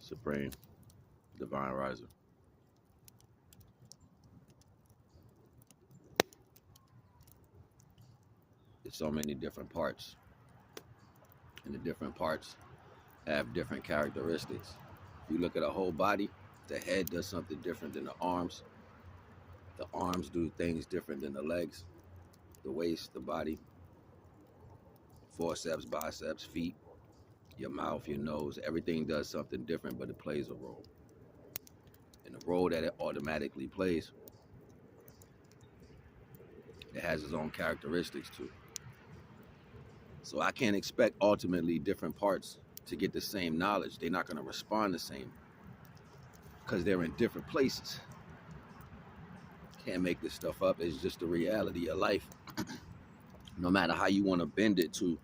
Supreme, Divine Riser. There's so many different parts, and the different parts have different characteristics. If you look at a whole body, the head does something different than the arms. The arms do things different than the legs, the waist, the body, forceps, biceps, feet, your mouth, your nose. Everything does something different, but it plays a role. And the role that it automatically plays, it has its own characteristics too. So I can't expect ultimately different parts to get the same knowledge. They're not going to respond the same because they're in different places. Can't make this stuff up. It's just the reality of life. No matter how you want to bend it to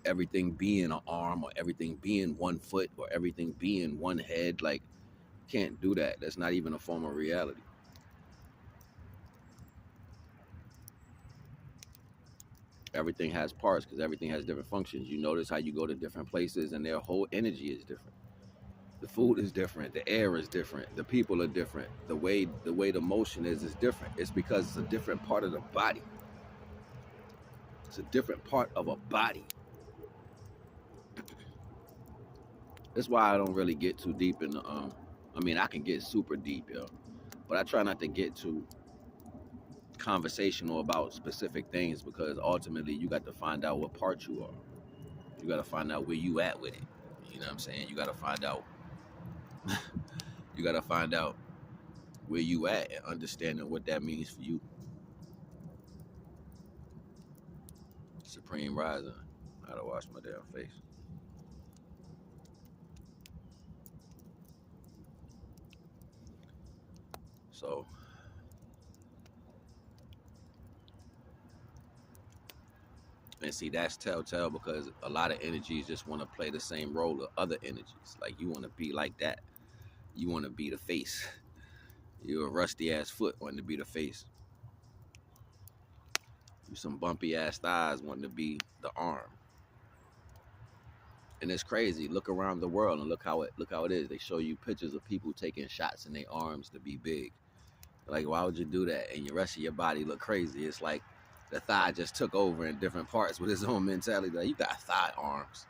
everything being an arm or everything being 1 foot or everything being one head, like, can't do that. That's not even a form of reality. Everything has parts because everything has different functions. You notice how you go to different places and their whole energy is different. The food is different. The air is different. The people are different. The way the motion is different. It's because it's a different part of the body. It's a different part of a body. That's why I don't really get too deep in the I mean, I can get super deep, yo, but I try not to get too conversational about specific things because ultimately you got to find out what part you are. You got to find out where you at with it. You know what I'm saying? You got to find out. You got to find out where you at and understanding what that means for you. Supreme Rising. I gotta wash my damn face. So and see, that's telltale because a lot of energies just want to play the same role of other energies. Like you want to be like that. You want to be the face. You're a rusty ass foot wanting to be the face. You some bumpy ass thighs wanting to be the arm. And it's crazy. Look around the world and look how it is. They show you pictures of people taking shots in their arms to be big. Like, why would you do that? And the rest of your body look crazy. It's like the thigh just took over in different parts with his own mentality. Like, you got thigh arms.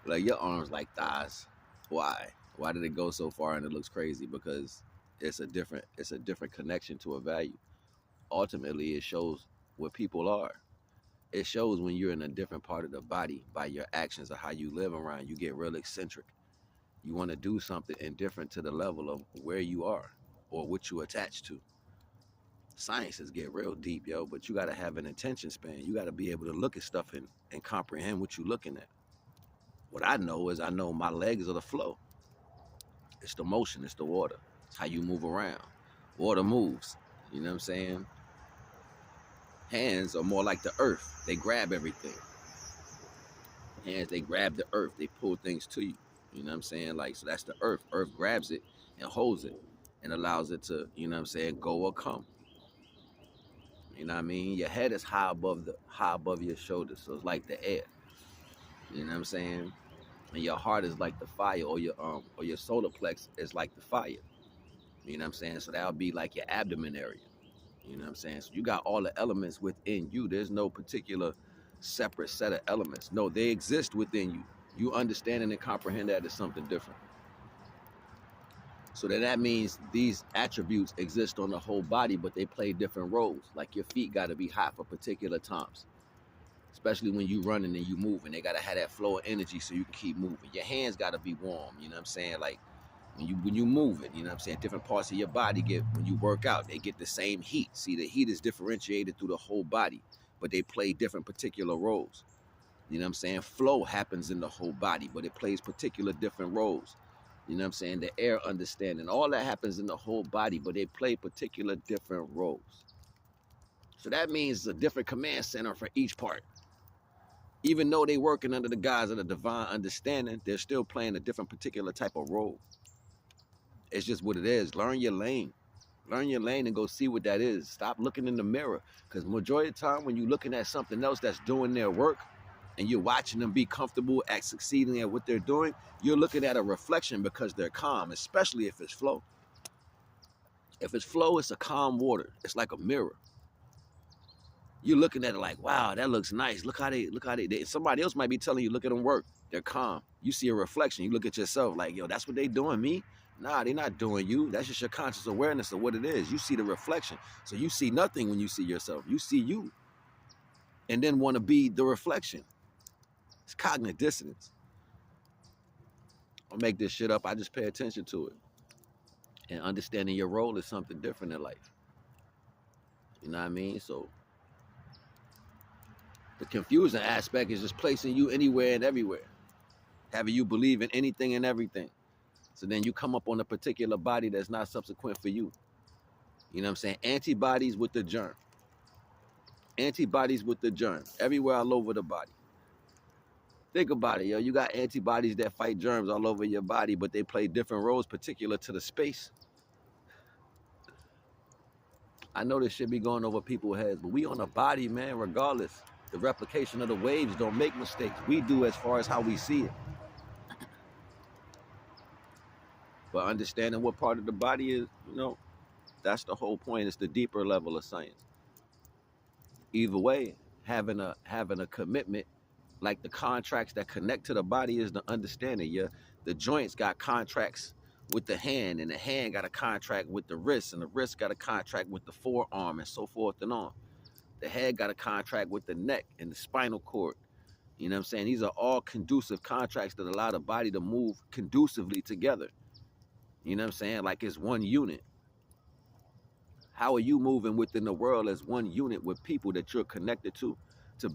Like, your arms like thighs. Why? Why did it go so far and it looks crazy? Because it's a different connection to a value. Ultimately, it shows what people are. It shows when you're in a different part of the body by your actions or how you live around. You get real eccentric. You want to do something indifferent to the level of where you are or what you attach to. Sciences get real deep, yo, but you got to have an attention span. You got to be able to look at stuff and comprehend what you're looking at. What I know is I know my legs are the flow. It's the motion. It's the water. It's how you move around. Water moves. You know what I'm saying? Hands are more like the earth. They grab everything. Hands, they grab the earth. They pull things to you. You know what I'm saying? Like, so that's the earth. Earth grabs it and holds it and allows it to, you know what I'm saying, go or come. You know what I mean? Your head is high above your shoulders. So it's like the air. You know what I'm saying? And your heart is like the fire, or your solar plex is like the fire. You know what I'm saying? So that'll be like your abdomen area. You know what I'm saying? So you got all the elements within you. There's no particular separate set of elements. No, they exist within you. You understand and comprehend that as something different. So that means these attributes exist on the whole body, but they play different roles. Like your feet got to be hot for particular times, especially when you running and you moving. They got to have that flow of energy so you can keep moving. Your hands got to be warm. You know what I'm saying? Like when you move it, you know what I'm saying? Different parts of your body when you work out, they get the same heat. See, the heat is differentiated through the whole body, but they play different particular roles. You know what I'm saying? Flow happens in the whole body, but it plays particular different roles. You know what I'm saying? The air understanding, all that happens in the whole body, but they play particular different roles. So that means a different command center for each part. Even though they working under the guise of the divine understanding, they're still playing a different particular type of role. It's just what it is. Learn your lane. Learn your lane and go see what that is. Stop looking in the mirror. Because majority of the time when you're looking at something else that's doing their work and you're watching them be comfortable at succeeding at what they're doing, you're looking at a reflection because they're calm, especially if it's flow. If it's flow, it's a calm water. It's like a mirror. You're looking at it like, wow, that looks nice. Look how they somebody else might be telling you, look at them work. They're calm. You see a reflection. You look at yourself like, yo, that's what they doing me? Nah, they're not doing you. That's just your conscious awareness of what it is. You see the reflection. So you see nothing when you see yourself. You see you. And then want to be the reflection. It's cognitive dissonance. I don't make this shit up. I just pay attention to it. And understanding your role is something different in life. You know what I mean? So the confusing aspect is just placing you anywhere and everywhere. Having you believe in anything and everything. So then you come up on a particular body that's not subsequent for you. You know what I'm saying? Antibodies with the germ. Antibodies with the germ. Everywhere all over the body. Think about it, yo. You got antibodies that fight germs all over your body, but they play different roles particular to the space. I know this shit be going over people's heads, but we on a body, man, regardless. The replication of the waves don't make mistakes. We do as far as how we see it. But understanding what part of the body is, you know, that's the whole point. It's the deeper level of science. Either way, having a commitment, like the contracts that connect to the body is the understanding. Yeah, the joints got contracts with the hand, and the hand got a contract with the wrist, and the wrist got a contract with the forearm, and so forth and on. The head got a contract with the neck and the spinal cord. You know what I'm saying? These are all conducive contracts that allow the body to move conducively together. You know what I'm saying? Like it's one unit. How are you moving within the world as one unit with people that you're connected to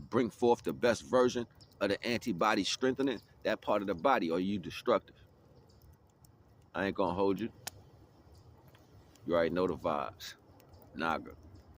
bring forth the best version of the antibody strengthening that part of the body? Or are you destructive? I ain't gonna hold you. You already know the vibes. NAGA.